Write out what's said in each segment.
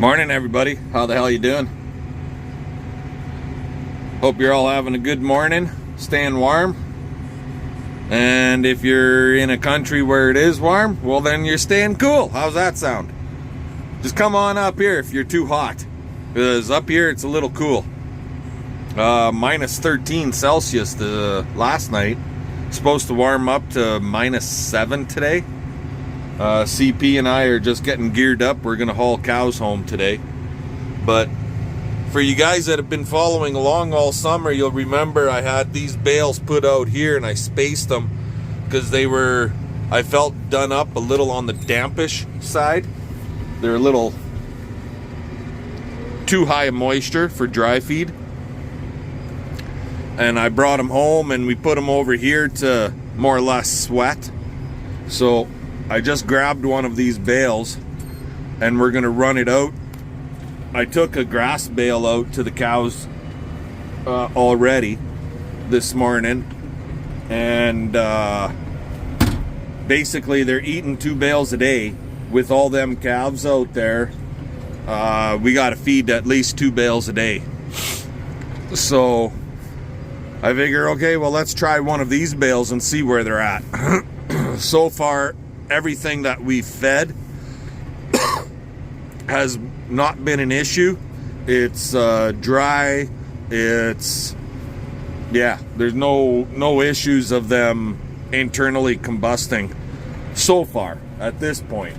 Morning, everybody. How the hell you doing? Hope you're all having a good morning, staying warm. And if you're in a country where it is warm, well then you're staying cool. How's that sound? Just come on up here if you're too hot, because up here it's a little cool. Minus 13 Celsius last night. Supposed to warm up to minus 7 today. CP and I are just getting geared up. We're gonna haul cows home today. But for you guys that have been following along all summer, you'll remember I had these bales put out here and I spaced them because they were, I felt, done up a little on the dampish side. They're a little too high of moisture for dry feed. And I brought them home and we put them over here to more or less sweat. So I just grabbed one of these bales and we're gonna run it out. I took a grass bale out to the cows already this morning, and basically they're eating 2 bales a day. With all them calves out there, we gotta feed at least 2 bales a day. So I figure, okay, well, let's try one of these bales and see where they're at. So far, everything that we've fed has not been an issue. It's dry. It's, yeah, there's no issues of them internally combusting so far at this point.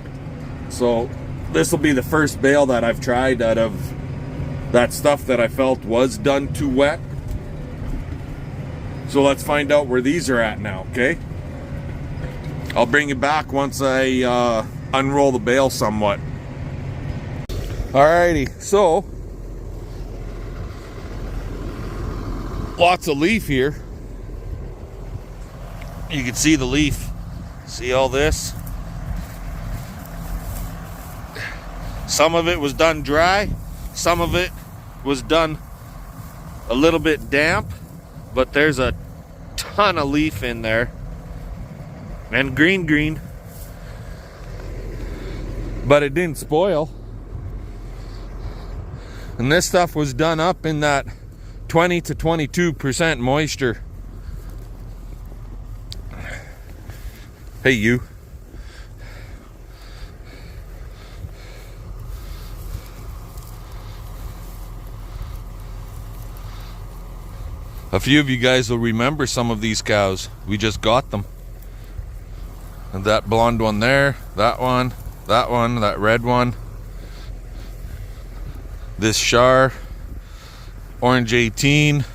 So this will be the first bale that I've tried out of that stuff that I felt was done too wet. So let's find out where these are at now, okay? I'll bring you back once I unroll the bale somewhat. Alrighty, so lots of leaf here. You can see the leaf. See all this? Some of it was done dry, some of it was done a little bit damp, but there's a ton of leaf in there. And green, but it didn't spoil. And this stuff was done up in that 20 to 22% moisture. Hey, you. A few of you guys will remember some of these cows. We just got them. And that blonde one there, that one, that red one. This Shar, Orange 18,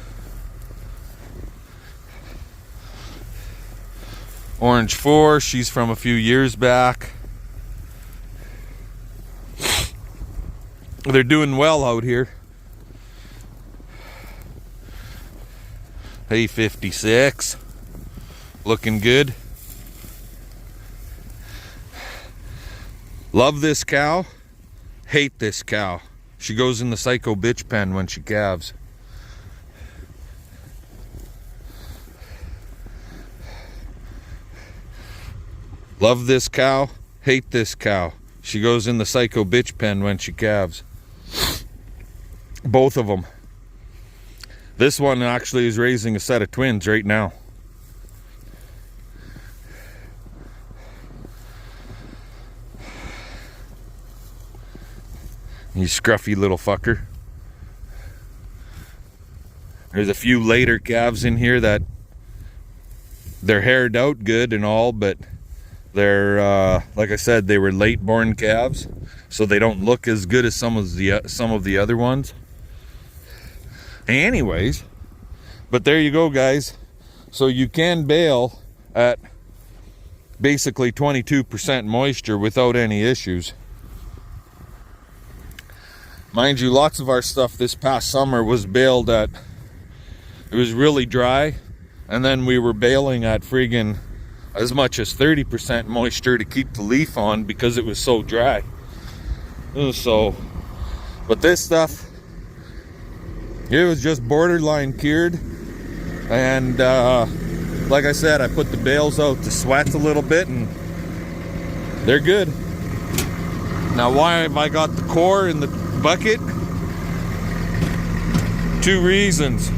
Orange 4, she's from a few years back. They're doing well out here. Hey, 56, looking good. Love this cow, hate this cow. She goes in the psycho bitch pen when she calves. Love this cow, hate this cow. She goes in the psycho bitch pen when she calves. Both of them. This one actually is raising a set of twins right now. You scruffy little fucker. There's a few later calves in here that they're haired out good and all, but they're like I said, they were late born calves, so they don't look as good as some of the other ones. Anyways, but there you go, guys. So you can bale at basically 22% moisture without any issues. Mind you, lots of our stuff this past summer was baled at, it was really dry, and then we were baling at friggin' as much as 30% moisture to keep the leaf on because it was so dry. So, but this stuff, it was just borderline cured. And like I said, I put the bales out to sweat a little bit and they're good. Now, why have I got the core in the bucket? 2 reasons.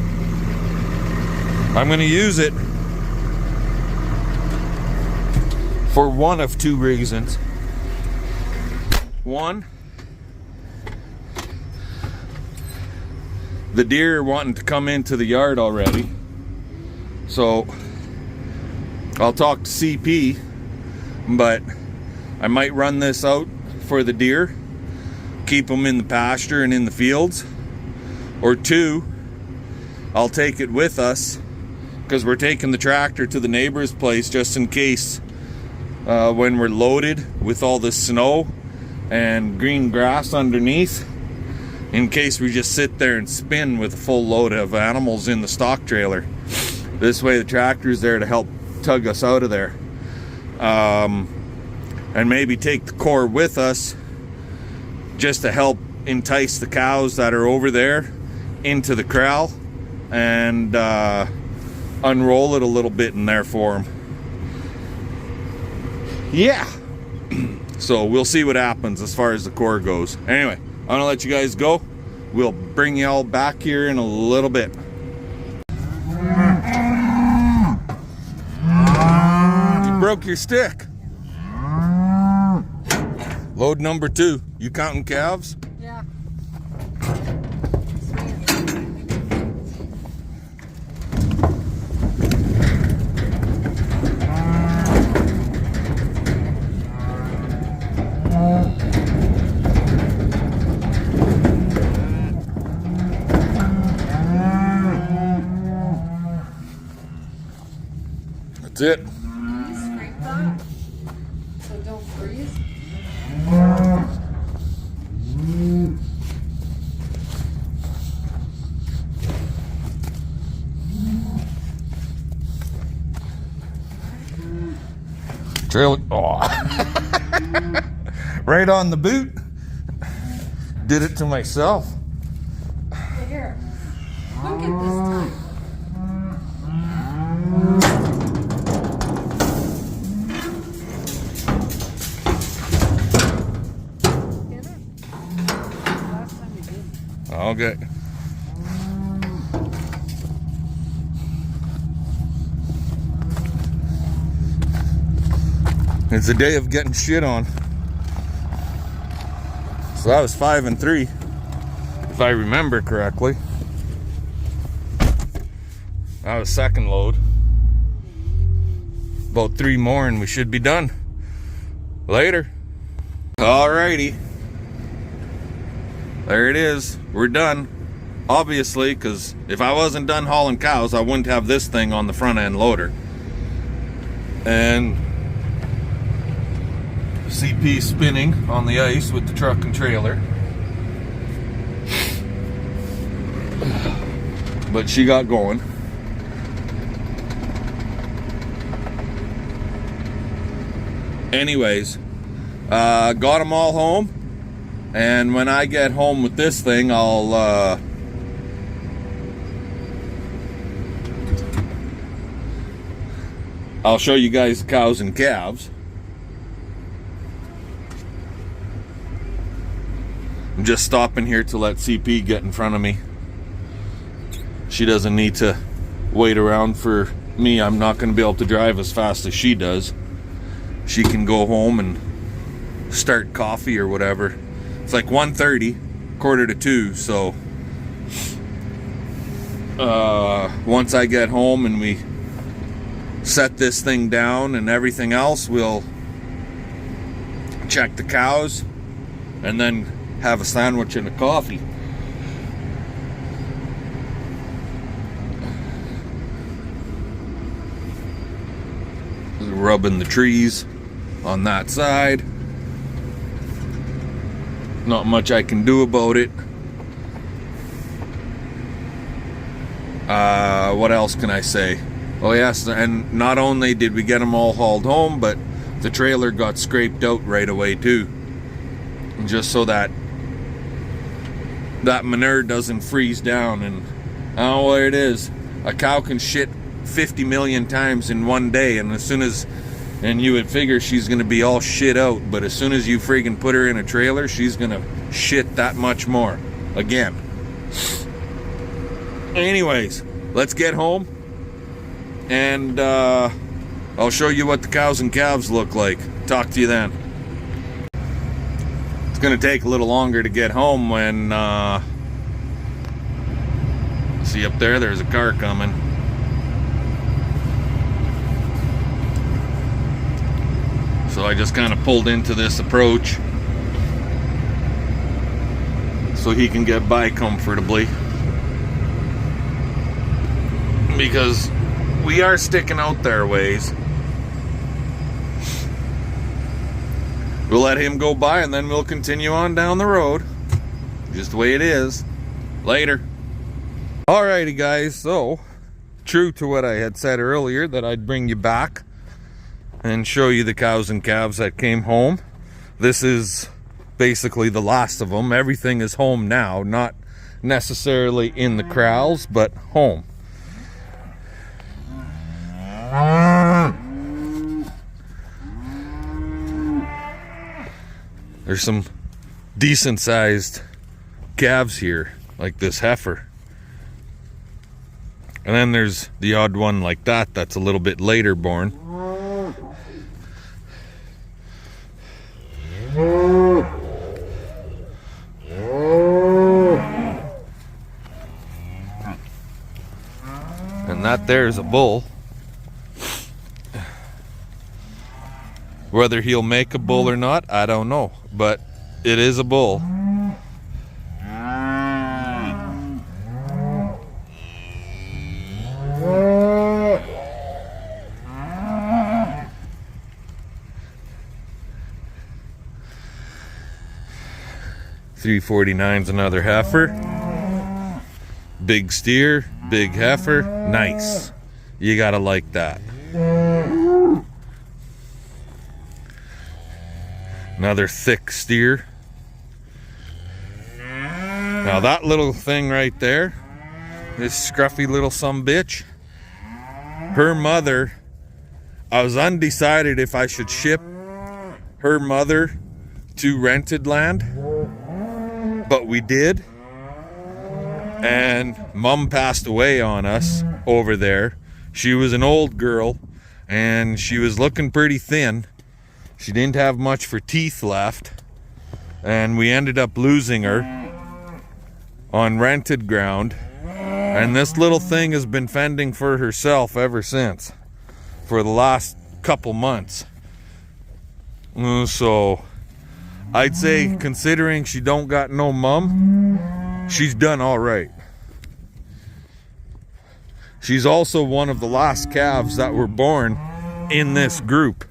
I'm going to use it for one of 2 reasons. One, the deer are wanting to come into the yard already. So I'll talk to CP, but I might run this out for the deer, keep them in the pasture and in the fields. Or 2, I'll take it with us because we're taking the tractor to the neighbor's place just in case when we're loaded with all this snow and green grass underneath, in case we just sit there and spin with a full load of animals in the stock trailer. This way the tractor's there to help tug us out of there. And maybe take the core with us just to help entice the cows that are over there into the corral and unroll it a little bit in there for them. Yeah. So we'll see what happens as far as the core goes. Anyway, I'm gonna let you guys go. We'll bring you all back here in a little bit. You broke your stick. Load number 2. You counting calves? Yeah. That's it. Can you scrape that so it don't freeze? Trail. Oh. Right on the boot. Did it to myself. Here. Look at this time. Get it? Last time you did. Okay. It's a day of getting shit on. So that was 5 and 3, if I remember correctly. That was second load. About 3 more and we should be done. Later. Alrighty. There it is. We're done. Obviously, because if I wasn't done hauling cows, I wouldn't have this thing on the front end loader. And CP spinning on the ice with the truck and trailer. But she got going. Anyways, got them all home. And when I get home with this thing, I'll show you guys the cows and calves. I'm just stopping here to let CP get in front of me. She doesn't need to wait around for me. I'm not going to be able to drive as fast as she does. She can go home and start coffee or whatever. It's like 1:30, 1:45, so once I get home and we set this thing down and everything else, we'll check the cows and then have a sandwich and a coffee. Rubbing the trees on that side. Not much I can do about it. What else can I say? Oh yes, and not only did we get them all hauled home, but the trailer got scraped out right away too. Just so that manure doesn't freeze down. And I don't know what it is. A cow can shit 50 million times in one day, and as soon as, and you would figure she's gonna be all shit out, but as soon as you friggin' put her in a trailer, she's gonna shit that much more again. Anyways, let's get home and I'll show you what the cows and calves look like. Talk to you then. It's gonna take a little longer to get home when see up there, there's a car coming. So I just kind of pulled into this approach so he can get by comfortably, because we are sticking out there ways. We'll let him go by and then we'll continue on down the road, just the way it is. Later. Alrighty guys, so true to what I had said earlier, that I'd bring you back and show you the cows and calves that came home. This is basically the last of them. Everything is home now, not necessarily in the corrals, but home. There's some decent sized calves here, like this heifer. And then there's the odd one like that, that's a little bit later born. And that there's a bull. Whether he'll make a bull or not, I don't know, but it is a bull. $349's another heifer. Big steer, big heifer, nice. You gotta like that. Another thick steer. Now that little thing right there, this scruffy little sumbitch, her mother, I was undecided if I should ship her mother to rented land, but we did. And Mom passed away on us over there. She was an old girl and she was looking pretty thin. She didn't have much for teeth left, and we ended up losing her on rented ground. And this little thing has been fending for herself ever since, for the last couple months. So I'd say, considering she don't got no mom, she's done all right. She's also one of the last calves that were born in this group.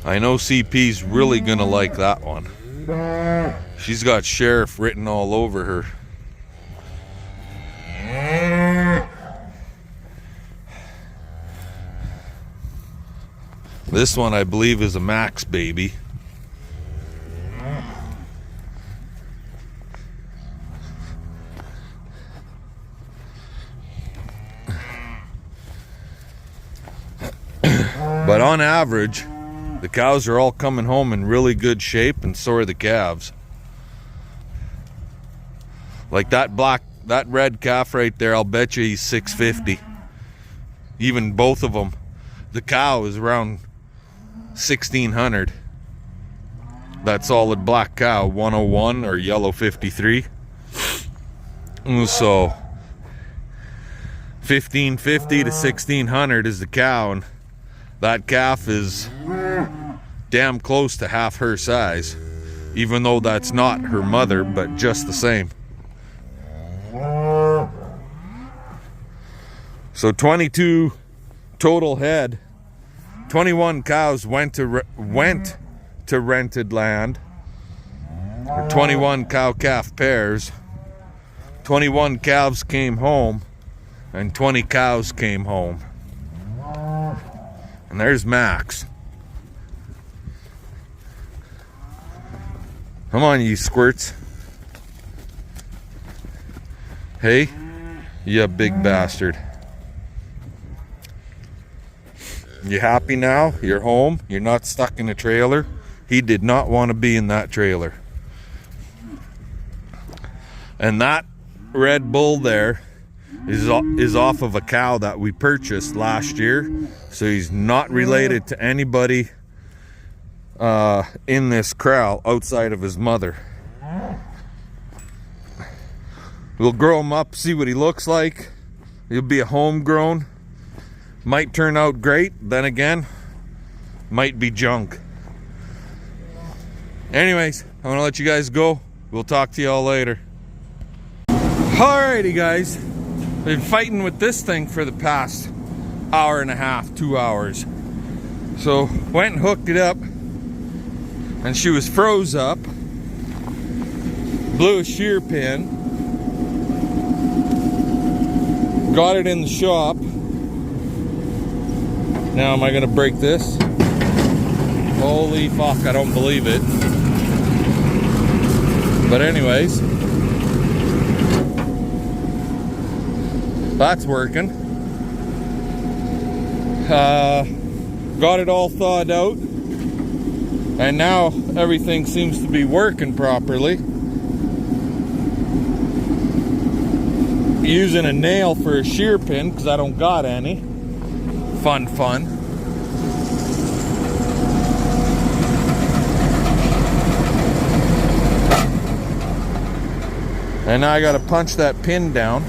I know CP's really gonna like that one. She's got sheriff written all over her. This one I believe is a Max baby. But on average, the cows are all coming home in really good shape, and so are the calves. Like that red calf right there, I'll bet you he's 650. Even both of them. The cow is around 1600. That solid black cow, 101 or yellow 53. So 1550 to 1600 is the cow, and that calf is damn close to half her size, even though that's not her mother, but just the same. So 22 total head. 21 cows went to rented land, or 21 cow-calf pairs. 21 calves came home, and 20 cows came home. And there's Max. Come on, you squirts. Hey, you big bastard. You happy now? You're home? You're not stuck in a trailer? He did not want to be in that trailer. And that Red Bull there is off of a cow that we purchased last year. So he's not related to anybody in this corral outside of his mother. We'll grow him up, see what he looks like. He'll be a homegrown. Might turn out great, then again, might be junk. Anyways, I'm gonna let you guys go. We'll talk to y'all later. Alrighty guys, been fighting with this thing for the past hour and a half, 2 hours. So went and hooked it up, and she was froze up. Blew a shear pin. Got it in the shop. Now am I gonna break this? Holy fuck, I don't believe it. But anyways, that's working. Got it all thawed out, and now everything seems to be working properly. Using a nail for a shear pin because I don't got any. Fun. And now I gotta punch that pin down.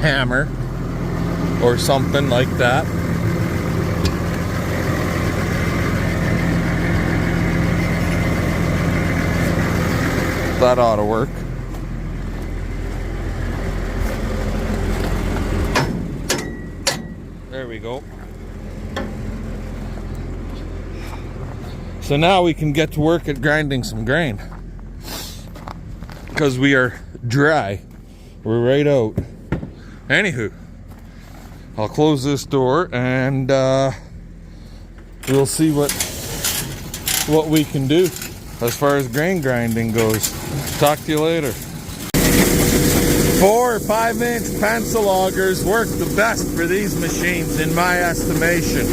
Hammer or something like that. That ought to work. There we go. So now we can get to work at grinding some grain, because we are dry. We're right out. Anywho, I'll close this door and we'll see what we can do as far as grain grinding goes. Talk to you later. 4 or 5 inch pencil augers work the best for these machines in my estimation.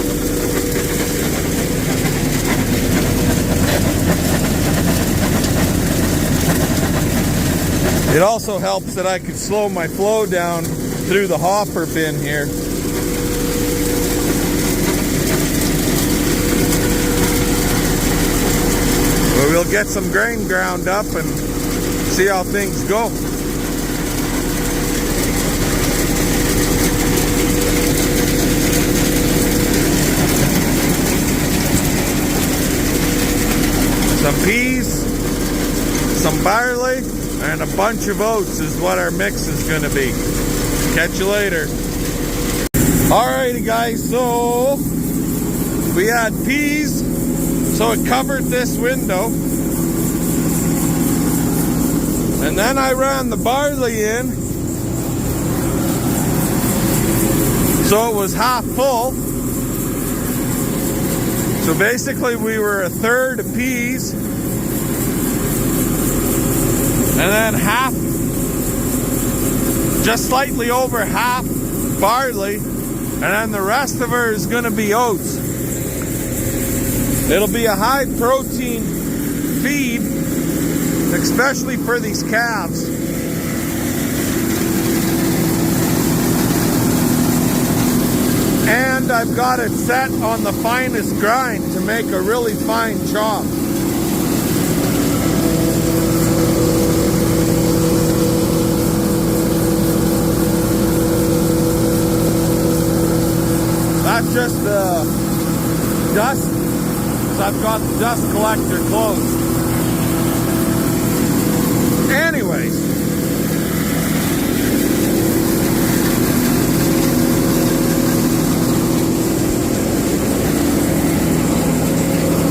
It also helps that I can slow my flow down through the hopper bin here. But we'll get some grain ground up and see how things go. Some peas, some barley, and a bunch of oats is what our mix is going to be. Catch you later. Alrighty guys, so we had peas, so it covered this window. And then I ran the barley in, so it was half full. So basically we were a third of peas, and then half, just slightly over half barley, and then the rest of her is going to be oats. It'll be a high protein feed, especially for these calves. And I've got it set on the finest grind to make a really fine chop. That's just the dust, so I've got the dust collector closed. Anyways,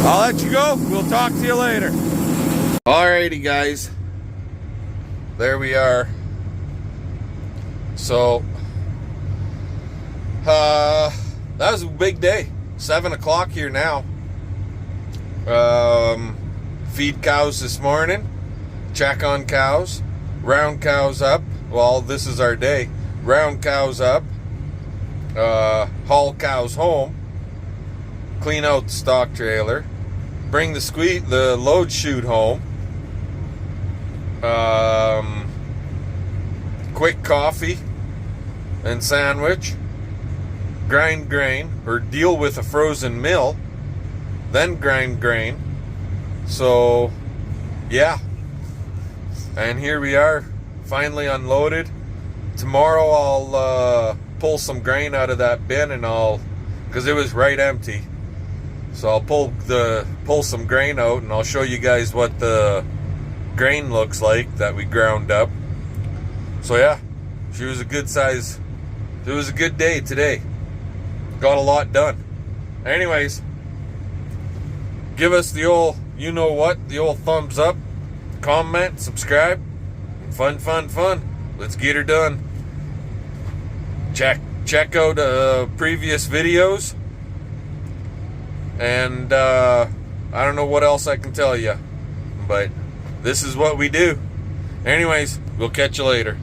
I'll let you go. We'll talk to you later. Alrighty guys, there we are. So that was a big day. 7 o'clock here now. Feed cows this morning, check on cows, round cows up. Well, this is our day. round cows up, haul cows home, clean out the stock trailer, bring the load chute home, quick coffee and sandwich, grind grain, or deal with a frozen mill, then grind grain. So yeah, and here we are, finally unloaded. Tomorrow I'll pull some grain out of that bin, and because it was right empty, so I'll pull some grain out, and I'll show you guys what the grain looks like that we ground up. So yeah, she was a good size. It was a good day today. Got a lot done. Anyways, give us the old, you know what, the old thumbs up, comment, subscribe. Fun. Let's get her done. Check out previous videos. And I don't know what else I can tell you, but this is what we do. Anyways, we'll catch you later.